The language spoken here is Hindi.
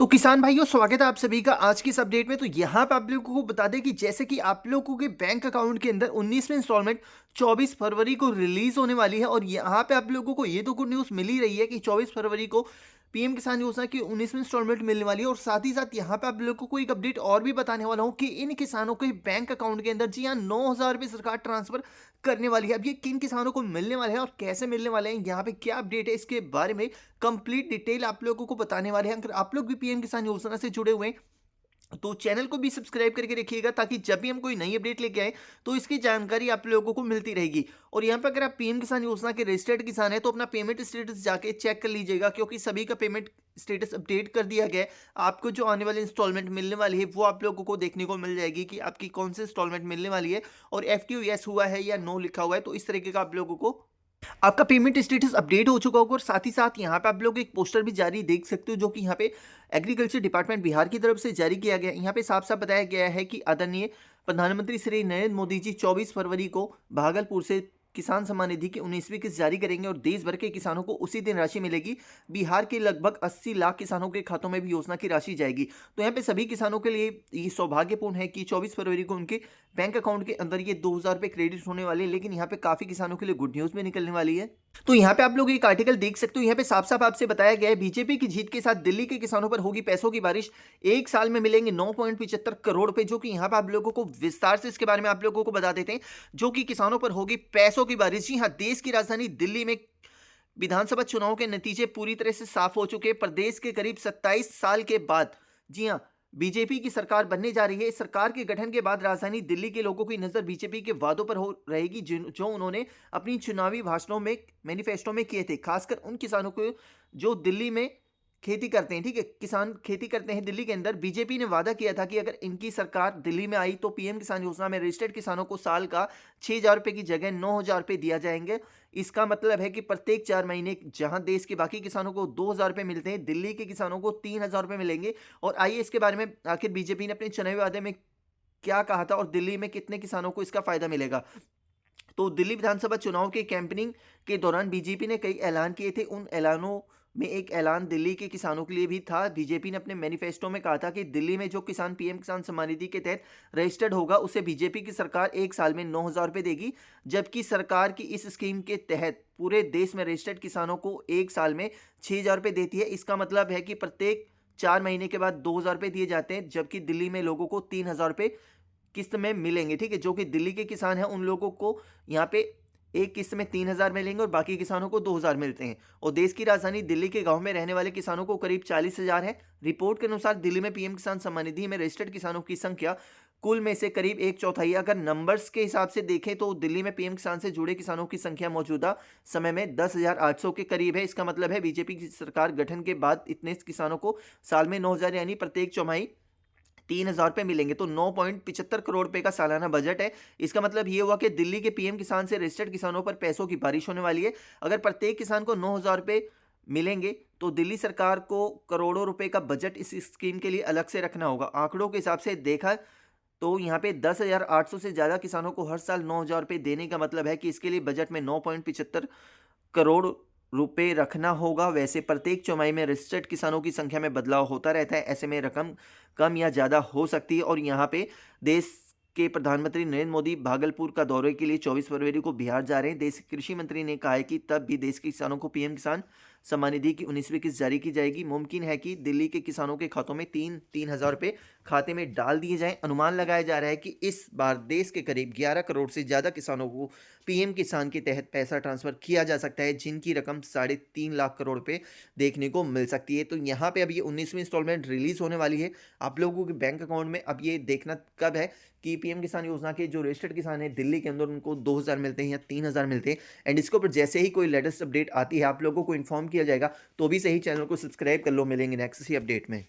तो किसान भाइयों, स्वागत है आप सभी का आज की इस अपडेट में। तो यहाँ पे आप लोगों को बता दें कि जैसे कि आप लोगों के बैंक अकाउंट के अंदर 19वीं इंस्टॉलमेंट 24 फरवरी को रिलीज होने वाली है। और यहाँ पे आप लोगों को ये तो गुड न्यूज़ मिल ही रही है कि 24 फरवरी को पीएम किसान योजना की 19वीं इंस्टॉलमेंट मिलने वाली है। और साथ ही साथ यहाँ पे आप लोगों को एक अपडेट और भी बताने वाला हूँ कि इन किसानों के बैंक अकाउंट के अंदर जी हाँ 9,000 रुपये सरकार ट्रांसफर करने वाली है। अब ये किन किसानों को मिलने वाले हैं और कैसे मिलने वाले हैं, यहाँ पे क्या अपडेट है, इसके बारे में कंप्लीट डिटेल आप लोगों को बताने वाले हैं। अगर आप लोग भी पीएम किसान योजना से जुड़े हुए हैं तो चैनल को भी सब्सक्राइब करके रखिएगा, ताकि जब भी हम कोई नई अपडेट लेके आए तो इसकी जानकारी आप लोगों को मिलती रहेगी। और यहाँ पे अगर आप पीएम किसान योजना के रजिस्टर्ड किसान है तो अपना पेमेंट स्टेटस जाके चेक कर लीजिएगा, क्योंकि सभी का पेमेंट स्टेटस अपडेट कर दिया गया है। आपको जो आने वाली इंस्टॉलमेंट मिलने वाली है वो आप लोगों को देखने को मिल जाएगी कि आपकी कौन सी इंस्टॉलमेंट मिलने वाली है, और FTO यस हुआ है या नो लिखा हुआ है। तो इस तरीके का आप लोगों को आपका पेमेंट स्टेटस अपडेट हो चुका होगा। और साथ ही साथ यहाँ पे आप लोग एक पोस्टर भी जारी देख सकते हो, जो कि यहाँ पे एग्रीकल्चर डिपार्टमेंट बिहार की तरफ से जारी किया गया है। यहाँ पे साफ साफ बताया गया है कि आदरणीय प्रधानमंत्री श्री नरेंद्र मोदी जी 24 फरवरी को भागलपुर से किसान सम्मान निधि की 19वीं किस्त जारी करेंगे और देश भर के किसानों को उसी दिन राशि मिलेगी। बिहार के लगभग 80 लाख किसानों के खातों में भी योजना की राशि जाएगी। तो यहाँ पे सभी किसानों के लिए ये सौभाग्यपूर्ण है कि 24 फरवरी को उनके बैंक अकाउंट के अंदर ये 2,000 रुपये क्रेडिट होने वाले हैं। लेकिन यहाँ पे काफी किसानों के लिए गुड न्यूज भी निकलने वाली है। तो यहाँ पे आप लोग एक आर्टिकल देख सकते हो, यहाँ पे साफ साफ आपसे बताया गया है बीजेपी की जीत के साथ दिल्ली के किसानों पर होगी पैसों की बारिश। एक साल में मिलेंगे 9.75 करोड़ रुपए, जो कि यहाँ पे आप लोगों को विस्तार से इसके बारे में आप लोगों को बता देते हैं। जो कि किसानों पर होगी पैसों की बारिश। जी हाँ, देश की राजधानी दिल्ली में विधानसभा चुनाव के नतीजे पूरी तरह से साफ हो चुके हैं। प्रदेश के करीब 27 साल के बाद जी हाँ बीजेपी की सरकार बनने जा रही है। इस सरकार के गठन के बाद राजधानी दिल्ली के लोगों की नजर बीजेपी के वादों पर हो रहेगी, जो उन्होंने अपनी चुनावी भाषणों में मैनिफेस्टो में किए थे। खासकर उन किसानों को जो दिल्ली में खेती करते हैं, ठीक है, किसान खेती करते हैं दिल्ली के अंदर। बीजेपी ने वादा किया था कि अगर इनकी सरकार दिल्ली में आई तो पीएम किसान योजना में रजिस्टर्ड किसानों को साल का 6,000 रुपये की जगह 9,000 रुपये दिया जाएंगे। इसका मतलब है कि प्रत्येक 4 महीने जहां देश के बाकी किसानों को 2,000 रुपये मिलते हैं, दिल्ली के किसानों को 3,000 रुपये मिलेंगे। और आइए इसके बारे में आखिर बीजेपी ने अपने चुनावी वादे में क्या कहा था और दिल्ली में कितने किसानों को इसका फायदा मिलेगा। तो दिल्ली विधानसभा चुनाव के कैंपेनिंग के दौरान बीजेपी ने कई ऐलान किए थे। उन ऐलानों में एक ऐलान दिल्ली के किसानों के लिए भी था। बीजेपी ने अपने मैनिफेस्टो में कहा था कि दिल्ली में जो किसान पीएम किसान सम्मान निधि के तहत रजिस्टर्ड होगा उसे बीजेपी की सरकार एक साल में 9,000 रुपये देगी। जबकि सरकार की इस स्कीम के तहत पूरे देश में रजिस्टर्ड किसानों को एक साल में 6,000 रुपये देती है। इसका मतलब है कि प्रत्येक 4 महीने के बाद 2,000 रुपये दिए जाते हैं, जबकि दिल्ली में लोगों को 3,000 रुपये किस्त में मिलेंगे। ठीक है, जो कि दिल्ली के किसान हैं उन लोगों को यहाँ पे एक किस्त में 3,000 मिलेंगे और बाकी किसानों को 2,000 मिलते हैं। और देश की राजधानी दिल्ली के गांव में रहने वाले किसानों को करीब 40,000 है। रिपोर्ट के अनुसार दिल्ली में पीएम किसान सम्मान निधि में रजिस्टर्ड किसानों की संख्या कुल में से करीब एक चौथाई। अगर नंबर्स के हिसाब से देखें तो दिल्ली में पीएम किसान से जुड़े किसानों की संख्या मौजूदा समय में 10,800 के करीब है। इसका मतलब है बीजेपी की सरकार गठन के बाद इतने किसानों को साल में 9,000 यानी प्रत्येक चौमाही 3,000 रुपये मिलेंगे। तो 9.75 करोड़ रुपए का सालाना बजट है। इसका मतलब ये हुआ कि दिल्ली के पीएम किसान से रजिस्टर्ड किसानों पर पैसों की बारिश होने वाली है। अगर प्रत्येक किसान को 9,000 रुपये मिलेंगे तो दिल्ली सरकार को करोड़ों रुपए का बजट इस स्कीम के लिए अलग से रखना होगा। आंकड़ों के हिसाब से देखा तो यहाँ पे 10,800 से ज़्यादा किसानों को हर साल 9,000 रुपये देने का मतलब है कि इसके लिए बजट में 9.75 करोड़ रुपए रखना होगा। वैसे प्रत्येक चौमाही में रजिस्टर्ड किसानों की संख्या में बदलाव होता रहता है, ऐसे में रकम कम या ज़्यादा हो सकती है। और यहाँ पे देश के प्रधानमंत्री नरेंद्र मोदी भागलपुर का दौरे के लिए 24 फरवरी को बिहार जा रहे हैं। देश के कृषि मंत्री ने कहा है कि तब भी देश के किसानों को पीएम किसान सम्मान निधि की 19वीं किस्त जारी की जाएगी। मुमकिन है कि दिल्ली के किसानों के खातों में 3,000 रुपये खाते में डाल दिए जाएं। अनुमान लगाया जा रहा है कि इस बार देश के करीब 11 करोड़ से ज़्यादा किसानों को पीएम किसान के तहत पैसा ट्रांसफर किया जा सकता है, जिनकी रकम 3.5 लाख करोड़ रुपए देखने को मिल सकती है। तो यहाँ पे अब ये 19वीं इंस्टॉलमेंट रिलीज होने वाली है आप लोगों के बैंक अकाउंट में। अब ये देखना कब है कि पीएम किसान योजना के जो रजिस्टर्ड किसान है दिल्ली के अंदर उनको 2,000 मिलते हैं या 3,000 मिलते हैं। एंड इसके ऊपर जैसे ही कोई लेटेस्ट अपडेट आती है आप लोगों को इन्फॉर्म किया जाएगा। तो भी सही चैनल को सब्सक्राइब कर लो। मिलेंगे नेक्स्ट इसी अपडेट में।